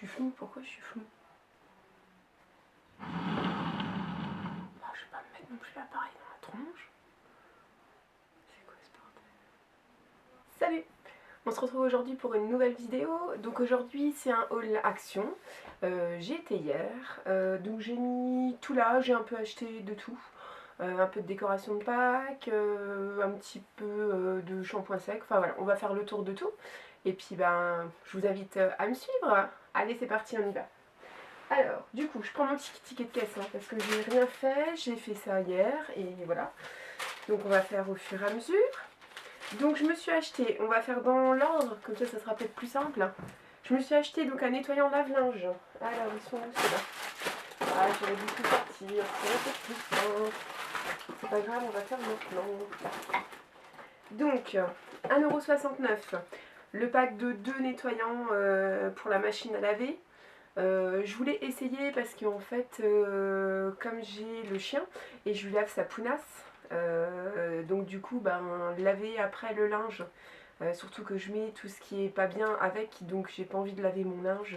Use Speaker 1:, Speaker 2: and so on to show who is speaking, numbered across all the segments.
Speaker 1: suis floue. Pourquoi je suis floue? Je vais pas me mettre non plus l'appareil dans la tronche. C'est quoi ce bordel? Salut! On se retrouve aujourd'hui pour une nouvelle vidéo. Donc aujourd'hui c'est un haul action. J'ai été hier, donc j'ai mis tout là, j'ai un peu acheté de tout. Un peu de décoration de Pâques, un petit peu de shampoing sec, enfin voilà, on va faire le tour de tout. Et puis ben, je vous invite à me suivre. Allez, c'est parti, on y va. Alors, du coup, je prends mon petit ticket de caisse, hein, parce que j'ai rien fait, j'ai fait ça hier, et voilà. Donc on va faire au fur et à mesure. Donc je me suis acheté, on va faire dans l'ordre, comme ça sera peut-être plus simple. Je me suis acheté donc un nettoyant lave-linge. Alors, ils sont où ceux-là? Ah, j'aurais dû tout sortir, c'est un peu plus simple. C'est pas grave, on va faire maintenant. Donc, 1,69 €. Le pack de 2 nettoyants pour la machine à laver. Je voulais essayer parce qu'en fait, comme j'ai le chien et je lui lave sa pounasse, donc du coup, ben, laver après le linge, surtout que je mets tout ce qui est pas bien avec, donc j'ai pas envie de laver mon linge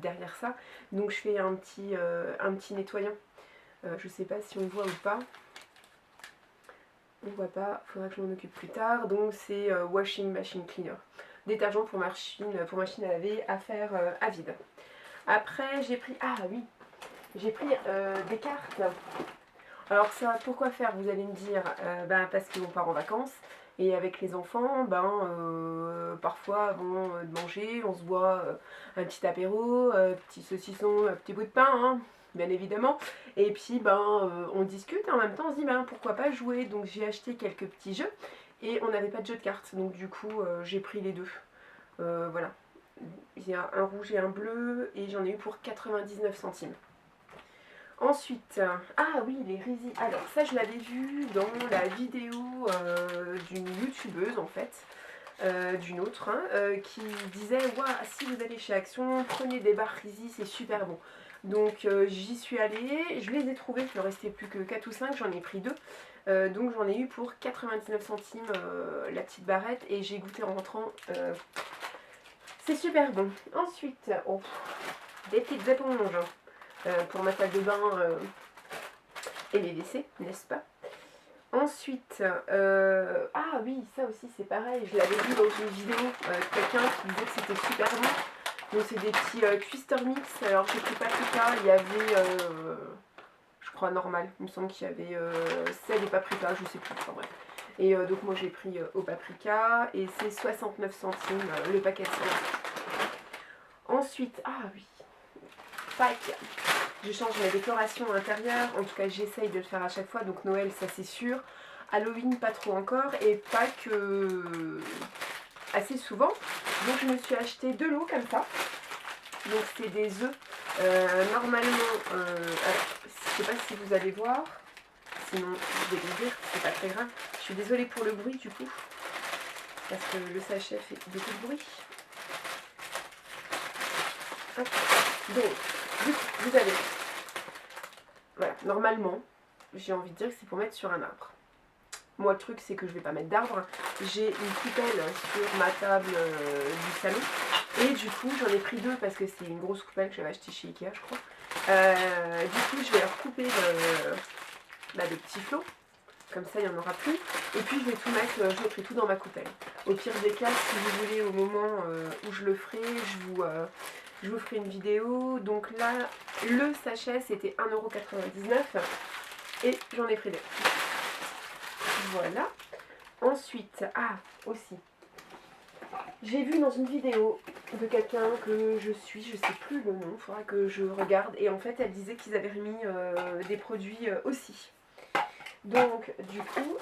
Speaker 1: derrière ça. Donc je fais un petit nettoyant. Je sais pas si on voit ou pas. On voit pas, faudra que je m'en occupe plus tard. Donc c'est washing machine cleaner. Détergent pour machine à laver à faire à vide. Après j'ai pris, ah oui, j'ai pris des cartes. Alors ça, pourquoi faire, vous allez me dire, ben, parce qu'on part en vacances. Et avec les enfants, ben, parfois avant de manger, on se boit un petit apéro, petit saucisson, un petit bout de pain, hein, bien évidemment. Et puis ben, on discute et en même temps on se dit ben, pourquoi pas jouer. Donc j'ai acheté quelques petits jeux et on n'avait pas de jeu de cartes. Donc du coup j'ai pris les deux. Voilà. Il y a un rouge et un bleu et j'en ai eu pour 99 centimes. Ensuite, ah oui, les Rizzi. Alors ça je l'avais vu dans la vidéo d'une youtubeuse en fait, d'une autre, hein, qui disait ouah, si vous allez chez Action, prenez des barres Rizzi, c'est super bon. Donc j'y suis allée, je les ai trouvés, il ne restait plus que 4 ou 5, j'en ai pris 2. Donc j'en ai eu pour 99 centimes la petite barrette et j'ai goûté en rentrant. C'est super bon. Ensuite, oh, des petites éponges pour ma salle de bain et les WC, n'est-ce pas? Ensuite, ah oui, ça aussi c'est pareil, je l'avais vu dans une vidéo, quelqu'un qui disait que c'était super bon. Donc c'est des petits twister mix, alors j'ai pris paprika, il y avait, je crois normal, il me semble qu'il y avait sel et paprika, je sais plus, enfin bref. Et donc moi j'ai pris au paprika et c'est 69 centimes le paquet de 5. Ensuite, ah oui, Pâques, je change la décoration intérieure, en tout cas j'essaye de le faire à chaque fois, donc Noël ça c'est sûr, Halloween pas trop encore, et Pâques assez souvent. Donc je me suis acheté 2 lots comme ça, donc c'est des œufs, normalement, alors, je sais pas si vous allez voir, sinon je vais les dire, c'est pas très grave, je suis désolée pour le bruit du coup, parce que le sachet fait beaucoup de bruit. Hop. Donc, vous avez, voilà, normalement, j'ai envie de dire que c'est pour mettre sur un arbre. Moi, le truc, c'est que je vais pas mettre d'arbre. J'ai une coupelle sur ma table du salon. Et du coup, j'en ai pris 2 parce que c'est une grosse coupelle que j'avais achetée chez Ikea, je crois. Du coup, je vais leur couper de petits flots. Comme ça, il n'y en aura plus. Et puis, je vais tout mettre, je mettrai tout dans ma coupelle. Au pire des cas, si vous voulez, au moment où je le ferai, je vous ferai une vidéo. Donc là, le sachet, c'était 1,99 € et j'en ai pris 2. Voilà. Ensuite, ah, aussi, j'ai vu dans une vidéo de quelqu'un que je suis, je sais plus le nom, il faudra que je regarde. Et en fait, elle disait qu'ils avaient remis des produits aussi. Donc, du coup,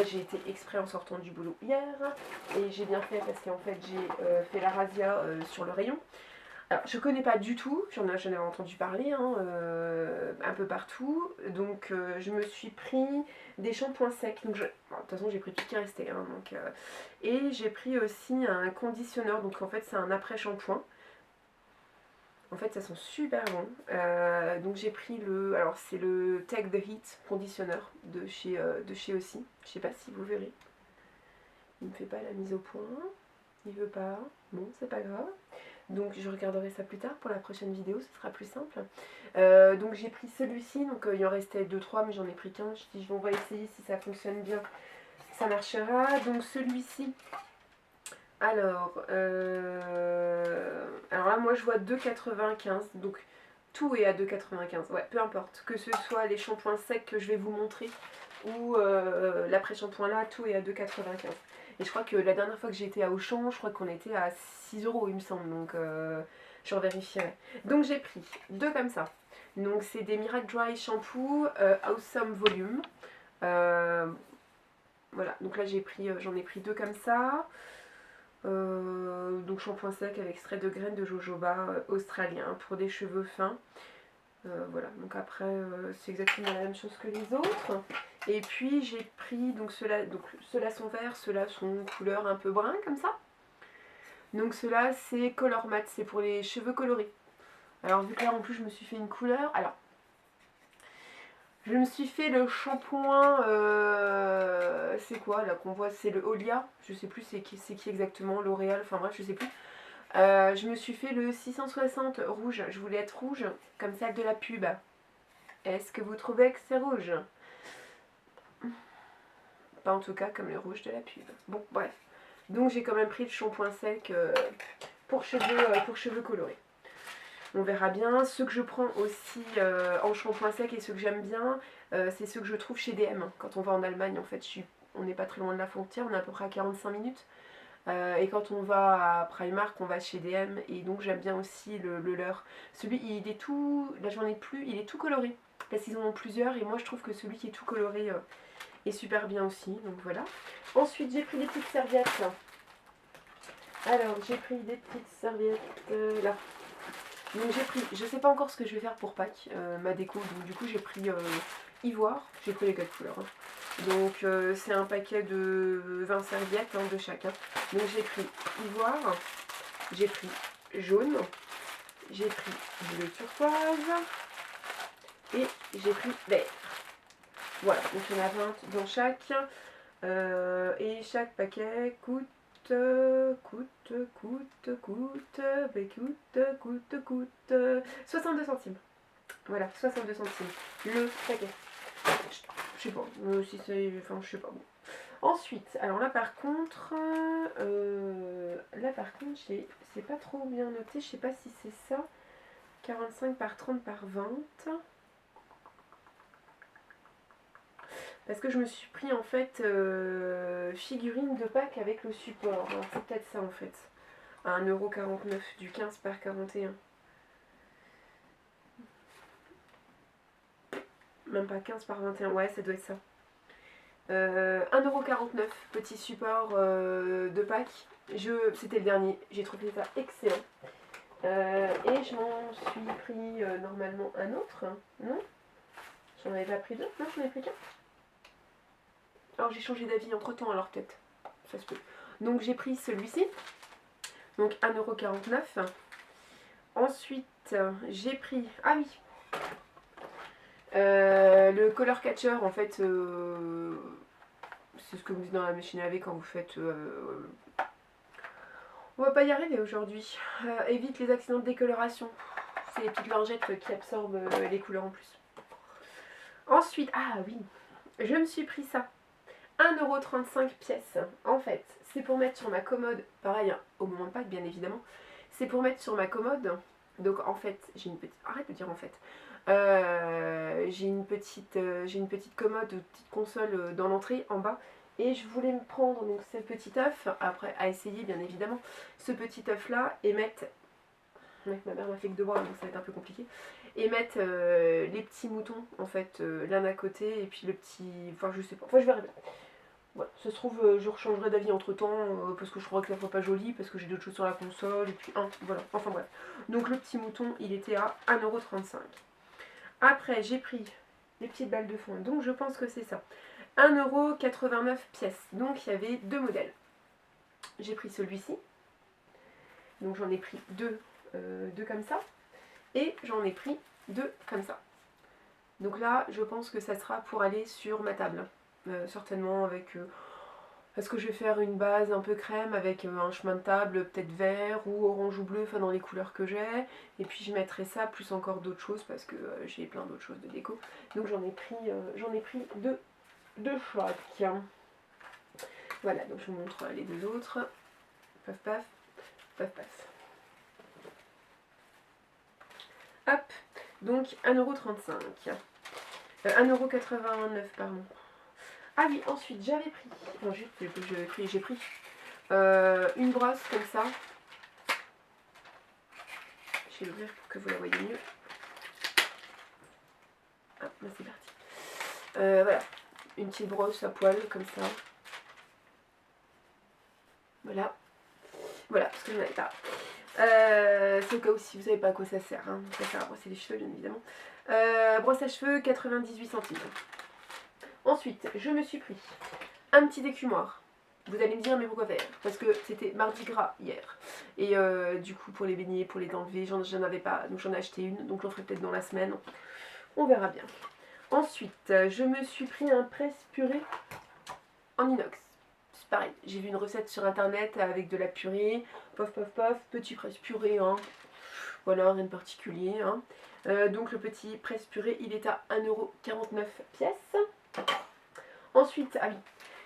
Speaker 1: j'ai été exprès en sortant du boulot hier. Et j'ai bien fait parce qu'en fait, j'ai fait la razzia sur le rayon. Alors, je connais pas du tout, j'en avais entendu parler hein, un peu partout, donc je me suis pris des shampoings secs, donc de toute façon j'ai pris tout ce qui restait, hein, donc, et j'ai pris aussi un conditionneur, donc en fait c'est un après-shampoing, en fait ça sent super bon, donc j'ai pris alors c'est le Take the Heat conditionneur de chez aussi, je sais pas si vous verrez, il me fait pas la mise au point, il veut pas, bon c'est pas grave. Donc je regarderai ça plus tard pour la prochaine vidéo, ce sera plus simple. Donc j'ai pris celui-ci, donc il en restait 2-3 mais j'en ai pris qu'un. Je dis on va essayer si ça fonctionne bien, ça marchera. Donc celui-ci, alors là moi je vois 2,95, donc tout est à 2,95, ouais, peu importe, que ce soit les shampoings secs que je vais vous montrer ou l'après-shampoing là, tout est à 2,95. Et je crois que la dernière fois que j'étais à Auchan, je crois qu'on était à 6 € il me semble, donc je revérifierai. Donc j'ai pris deux comme ça. Donc c'est des Miracle Dry Shampoo Awesome Volume. Voilà, donc là j'en ai pris deux comme ça. Donc shampoing sec avec extrait de graines de jojoba australien pour des cheveux fins. Voilà, donc après c'est exactement la même chose que les autres. Et puis j'ai pris, donc ceux-là sont verts, ceux-là sont couleur un peu brun comme ça. Donc ceux-là c'est Color Matte, c'est pour les cheveux colorés. Alors vu que là en plus je me suis fait une couleur, alors je me suis fait le shampoing, c'est quoi là qu'on voit, c'est le Olia, je sais plus c'est qui exactement, L'Oréal, enfin bref je sais plus. Je me suis fait le 660 rouge, je voulais être rouge comme celle de la pub. Est-ce que vous trouvez que c'est rouge? Pas en tout cas comme le rouge de la pub. Bon bref, donc j'ai quand même pris le shampoing sec pour cheveux colorés. On verra bien. Ceux que je prends aussi en shampoing sec et ceux que j'aime bien, c'est ceux que je trouve chez DM. Quand on va en Allemagne, en fait, on n'est pas très loin de la frontière, on est à peu près à 45 minutes. Et quand on va à Primark, on va chez DM. Et donc j'aime bien aussi le leur. Celui, il est tout... Là, j'en ai plus, il est tout coloré. Parce qu'ils en ont plusieurs. Et moi, je trouve que celui qui est tout coloré est super bien aussi. Donc voilà. Ensuite, j'ai pris des petites serviettes. Alors, j'ai pris des petites serviettes là. Donc j'ai pris, je sais pas encore ce que je vais faire pour Pâques, ma déco, donc du coup j'ai pris ivoire, j'ai pris les 4 couleurs. Hein. Donc c'est un paquet de 20 serviettes de chacun. Donc j'ai pris ivoire, j'ai pris jaune, j'ai pris bleu turquoise et j'ai pris vert. Voilà, donc il y en a 20 dans chaque. Et chaque paquet coûte 62 centimes. Voilà, 62 centimes. Le paquet. Je sais pas, si c'est. Enfin, je sais pas. Bon. Ensuite, alors là par contre, c'est pas trop bien noté. Je sais pas si c'est ça. 45 par 30 par 20. Parce que je me suis pris en fait figurine de Pâques avec le support. Alors c'est peut-être ça en fait. À 1,49 € du 15 par 41. Même pas 15 par 21. Ouais, ça doit être ça. 1,49 €, petit support de Pâques. C'était le dernier. J'ai trouvé ça excellent. Et je m'en suis pris normalement un autre. Non? J'en avais pas pris deux? Non, j'en ai pris qu'un. Alors j'ai changé d'avis entre temps, alors peut-être. Ça se peut. Donc j'ai pris celui-ci. Donc 1,49 €. Ensuite, j'ai pris. Ah oui! Le color catcher, en fait, c'est ce que vous mettez dans la machine à laver quand vous faites. On va pas y arriver aujourd'hui. Évite les accidents de décoloration. C'est les petites lingettes qui absorbent les couleurs en plus. Ensuite, ah oui, je me suis pris ça. 1,35 € pièce. En fait, c'est pour mettre sur ma commode, pareil, hein, au moment de Pâques bien évidemment, c'est pour mettre sur ma commode. Donc en fait, j'ai une petite... Arrête de dire en fait. J'ai une petite commode, une petite console dans l'entrée en bas. Et je voulais me prendre donc ce petit œuf, après à essayer bien évidemment, ce petit œuf là et mettre... Ouais, ma mère m'a fait que 2 mois donc ça va être un peu compliqué. Et mettre les petits moutons en fait l'un à côté et puis le petit... Enfin je sais pas, enfin je verrai bien. Voilà, ça se trouve je rechangerai d'avis entre temps parce que je crois que ça ne pas joli, parce que j'ai d'autres choses sur la console et puis voilà, enfin bref. Donc le petit mouton il était à 1,35 €. Après j'ai pris les petites balles de fond, donc je pense que c'est ça. 1,89 € pièce, donc il y avait deux modèles. J'ai pris celui-ci, donc j'en ai pris deux comme ça, et j'en ai pris deux comme ça. Donc là je pense que ça sera pour aller sur ma table, certainement avec Parce que je vais faire une base un peu crème avec un chemin de table peut-être vert ou orange ou bleu, enfin dans les couleurs que j'ai. Et puis je mettrai ça plus encore d'autres choses parce que j'ai plein d'autres choses de déco. Donc j'en ai pris deux chaque. Voilà, donc je vous montre les deux autres. Paf paf, paf paf. Hop, donc 1,35 €. 1,89 € pardon. Ah oui, ensuite j'avais pris, non j'ai pris une brosse comme ça. Je vais l'ouvrir pour que vous la voyez mieux. Ah, là c'est parti. Voilà, une petite brosse à poil comme ça. Voilà. Voilà, parce que je n'en avais pas. C'est au cas où si vous savez pas à quoi ça sert. Hein. Ça sert à brosser les cheveux bien évidemment. Brosse à cheveux 98 centimes. Ensuite, je me suis pris un petit écumoire. Vous allez me dire mais pourquoi faire? Parce que c'était mardi gras hier. Et du coup pour les baigner, pour les enlever, j'en avais pas. Donc j'en ai acheté une. Donc j'en ferai peut-être dans la semaine. On verra bien. Ensuite, je me suis pris un presse-purée en inox. C'est pareil, j'ai vu une recette sur internet avec de la purée. Pof pof pof, petit presse-purée. Hein. Voilà, rien de particulier. Hein. Donc le petit presse-purée, il est à 1,49 € pièce. Ensuite, ah oui,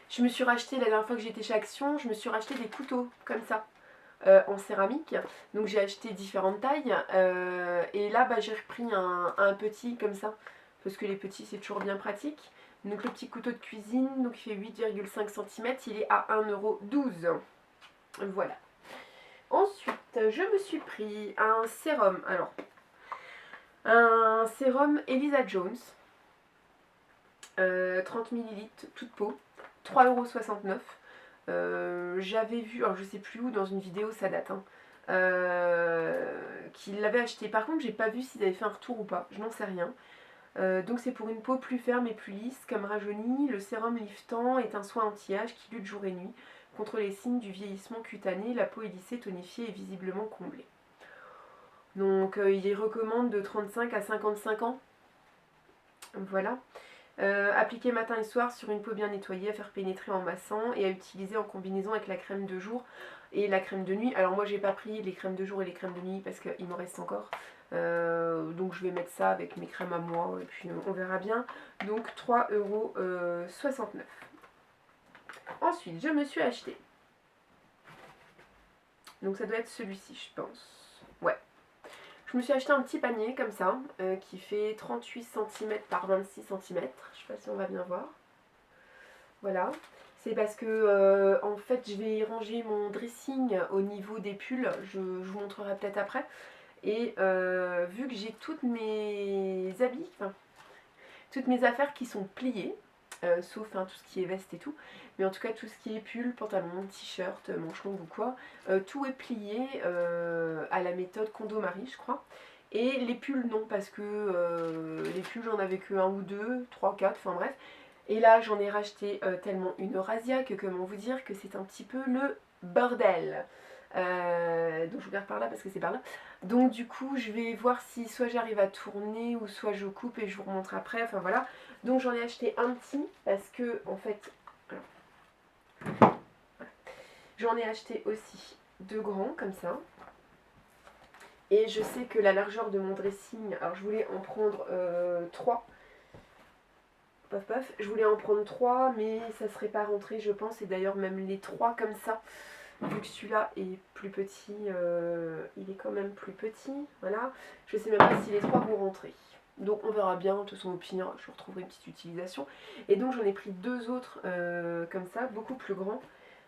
Speaker 1: je me suis racheté la dernière fois que j'étais chez Action, je me suis racheté des couteaux comme ça en céramique. Donc j'ai acheté différentes tailles et là j'ai repris un petit comme ça parce que les petits c'est toujours bien pratique. Donc le petit couteau de cuisine, donc il fait 8,5 cm, il est à 1,12 €. Voilà. Ensuite, je me suis pris un sérum. Alors, un sérum Elisa Jones. 30 ml, toute peau, 3,69 €. J'avais vu, alors je sais plus où, dans une vidéo, ça date, hein, qu'il l'avait acheté. Par contre, j'ai pas vu s'ils avaient fait un retour ou pas, je n'en sais rien. Donc c'est pour une peau plus ferme et plus lisse, comme rajeunie. Le sérum liftant est un soin anti-âge qui lutte jour et nuit contre les signes du vieillissement cutané. La peau est lissée, tonifiée et visiblement comblée. Donc il recommande de 35 à 55 ans. Voilà. Appliquer matin et soir sur une peau bien nettoyée, à faire pénétrer en massant et à utiliser en combinaison avec la crème de jour et la crème de nuit. Alors moi j'ai pas pris les crèmes de jour et les crèmes de nuit parce qu'il m'en reste encore. Donc je vais mettre ça avec mes crèmes à moi et puis on verra bien. Donc 3,69 €. Ensuite je me suis acheté. Donc ça doit être celui-ci je pense. Ouais. Je me suis acheté un petit panier comme ça, qui fait 38 cm par 26 cm. Je sais pas si on va bien voir. Voilà. C'est parce que en fait je vais ranger mon dressing au niveau des pulls. Je vous montrerai peut-être après. Et vu que j'ai toutes mes habits, enfin, toutes mes affaires qui sont pliées, sauf tout ce qui est veste et tout, mais en tout cas tout ce qui est pull, pantalon, t-shirt, manche longue ou quoi, tout est plié à la méthode Condomari je crois. Et les pulls non, parce que les pulls j'en avais que un ou deux, 3, 4, enfin bref. Et là j'en ai racheté tellement une razzia que comment vous dire que c'est un petit peu le bordel. Donc je vous regarde par là parce que c'est par là. Donc du coup je vais voir si soit j'arrive à tourner ou soit je coupe et je vous remontre après, enfin voilà. Donc j'en ai acheté un petit parce que en fait j'en ai acheté aussi deux grands comme ça. Et je sais que la largeur de mon dressing, alors je voulais en prendre 3. Paf paf, je voulais en prendre 3 mais ça serait pas rentré je pense. Et d'ailleurs même les 3 comme ça, vu que celui-là est plus petit, il est quand même plus petit, voilà. Je sais même pas si les 3 vont rentrer. Donc on verra bien, de toute façon au pire, je retrouverai une petite utilisation. Et donc j'en ai pris deux autres comme ça, beaucoup plus grands.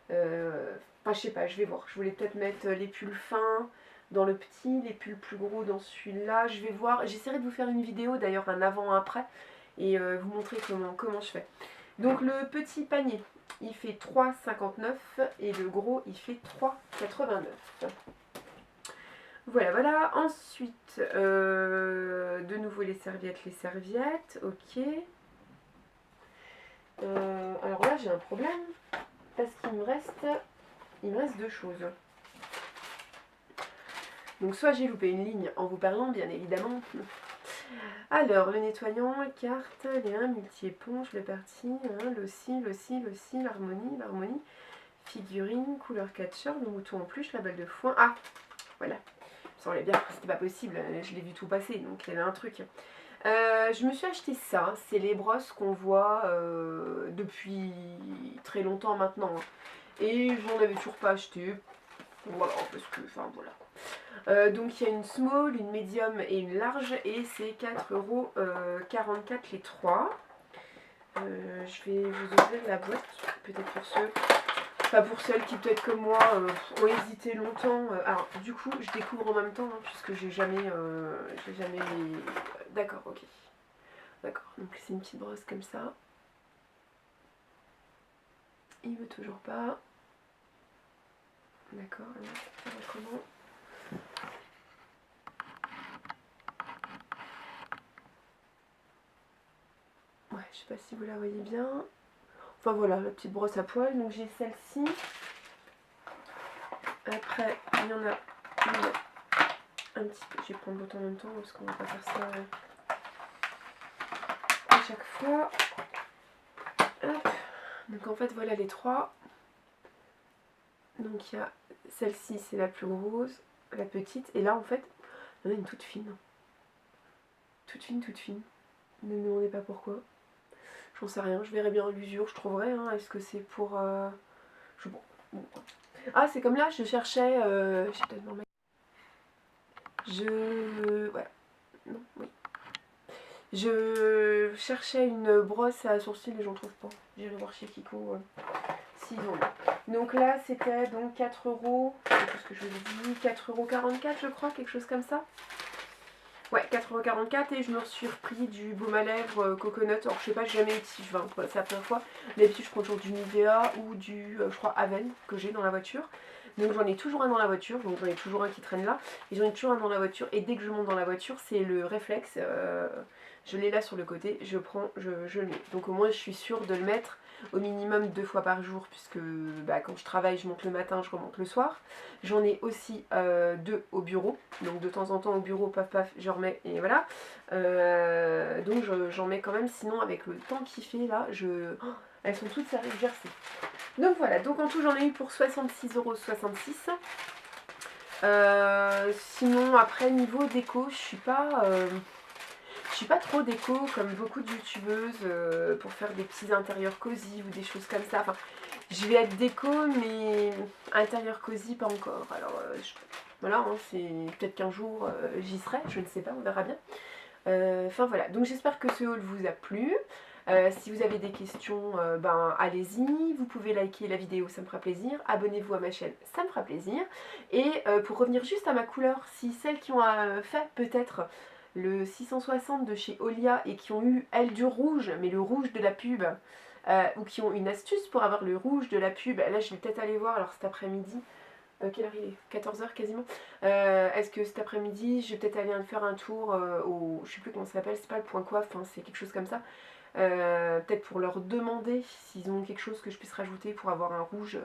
Speaker 1: Enfin je sais pas, je vais voir. Je voulais peut-être mettre les pulls fins dans le petit, les pulls plus gros dans celui-là. Je vais voir, j'essaierai de vous faire une vidéo d'ailleurs, un avant-après, et vous montrer comment je fais. Donc le petit panier, il fait 3,59 et le gros il fait 3,89. Voilà, voilà. Ensuite, de nouveau les serviettes, ok. Alors là j'ai un problème parce qu'il me reste deux choses. Donc soit j'ai loupé une ligne en vous parlant bien évidemment, Alors, le nettoyant, carte, les 1, multi-éponge, le parti, hein, l'ossi, l'harmonie, figurine, couleur catcher, le mouton en plus, la balle de foin. Ah, voilà. Ça semblait bien, c'était pas possible, je l'ai vu tout passer, donc il y avait un truc. Je me suis acheté ça, c'est les brosses qu'on voit depuis très longtemps maintenant. Et j'en avais toujours pas acheté. Voilà, parce que, enfin voilà. Donc il y a une small, une medium et une large, et c'est 4,44€ les 3. Je vais vous ouvrir la boîte, peut-être pour ceux, pas pour celles qui peut-être comme moi ont hésité longtemps. Alors du coup je découvre en même temps hein, puisque j'ai jamais D'accord, ok. D'accord, donc c'est une petite brosse comme ça. Il veut toujours pas. D'accord, alors on va faire autrement. Ouais, je sais pas si vous la voyez bien. Enfin voilà, la petite brosse à poils. Donc j'ai celle-ci. Après, il y en a une, un petit peu. Je vais prendre l'autre en même temps parce qu'on va pas faire ça à chaque fois. Hop. Donc en fait, voilà les 3. Donc il y a celle-ci, c'est la plus grosse, la petite. Et là, en fait, il y en a une toute fine. Toute fine, toute fine. Ne me demandez pas pourquoi. J'en sais rien, je verrai bien l'usure, je trouverai. Hein. Est-ce que c'est pour... Bon. Ah, c'est comme là, je cherchais... j'ai peut-être dans ma... Voilà. Non, oui. Je cherchais une brosse à sourcils et j'en trouve pas. J'irai voir chez Kiko s'ils ont. Donc là, c'était donc 4€, je sais plus ce que je vous ai dit, 4,44€ je crois, quelque chose comme ça. Ouais, 4,44€ et je me suis repris du baume à lèvres coconut. Alors je sais pas, j'ai jamais utilisé, enfin, c'est la première fois. D'habitude je prends toujours du Nivea ou du, je crois, Aven que j'ai dans la voiture. Donc j'en ai toujours un dans la voiture, donc j'en ai toujours un qui traîne là. Et j'en ai toujours un dans la voiture et dès que je monte dans la voiture, c'est le réflexe. Je l'ai là sur le côté, je prends, je le mets. Donc au moins je suis sûre de le mettre au minimum 2 fois par jour puisque bah, quand je travaille je monte le matin, je remonte le soir. J'en ai aussi 2 au bureau, donc de temps en temps au bureau, paf paf, je remets et voilà. Donc j'en mets quand même, sinon avec le temps qu'il fait là, elles sont toutes sérieuses jersey. Donc voilà, donc en tout j'en ai eu pour 66,66€. Sinon après niveau déco, je suis pas trop déco comme beaucoup de youtubeuses pour faire des petits intérieurs cosy ou des choses comme ça. Enfin, je vais être déco mais intérieur cosy pas encore. Alors voilà, hein, c'est peut-être qu'un jour j'y serai, je ne sais pas, on verra bien. Enfin voilà, donc j'espère que ce haul vous a plu. Si vous avez des questions, ben allez-y, vous pouvez liker la vidéo, ça me fera plaisir, abonnez-vous à ma chaîne, ça me fera plaisir. Et pour revenir juste à ma couleur, si celles qui ont fait peut-être le 660 de chez Olia et qui ont eu, elles, du rouge, mais le rouge de la pub, ou qui ont une astuce pour avoir le rouge de la pub, là je vais peut-être aller voir, alors cet après-midi, quelle heure il est 14h quasiment. Est-ce que cet après-midi, je vais peut-être aller faire un tour au... Je sais plus comment ça s'appelle, c'est pas le point coiffe, hein, c'est quelque chose comme ça. Peut-être pour leur demander s'ils ont quelque chose que je puisse rajouter pour avoir un rouge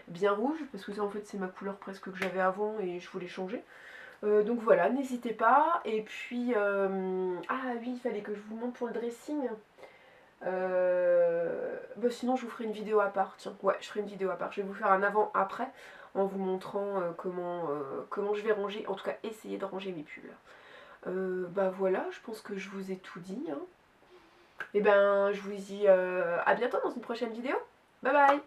Speaker 1: bien rouge. Parce que ça en fait c'est ma couleur presque que j'avais avant et je voulais changer. Donc voilà, n'hésitez pas. Et puis... ah oui, il fallait que je vous montre pour le dressing. Bah sinon je vous ferai une vidéo à part, tiens, ouais je ferai une vidéo à part, je vais vous faire un avant-après en vous montrant comment je vais ranger, en tout cas essayer de ranger mes pulls. Bah voilà, je pense que je vous ai tout dit, hein. Et ben je vous dis à bientôt dans une prochaine vidéo, bye bye.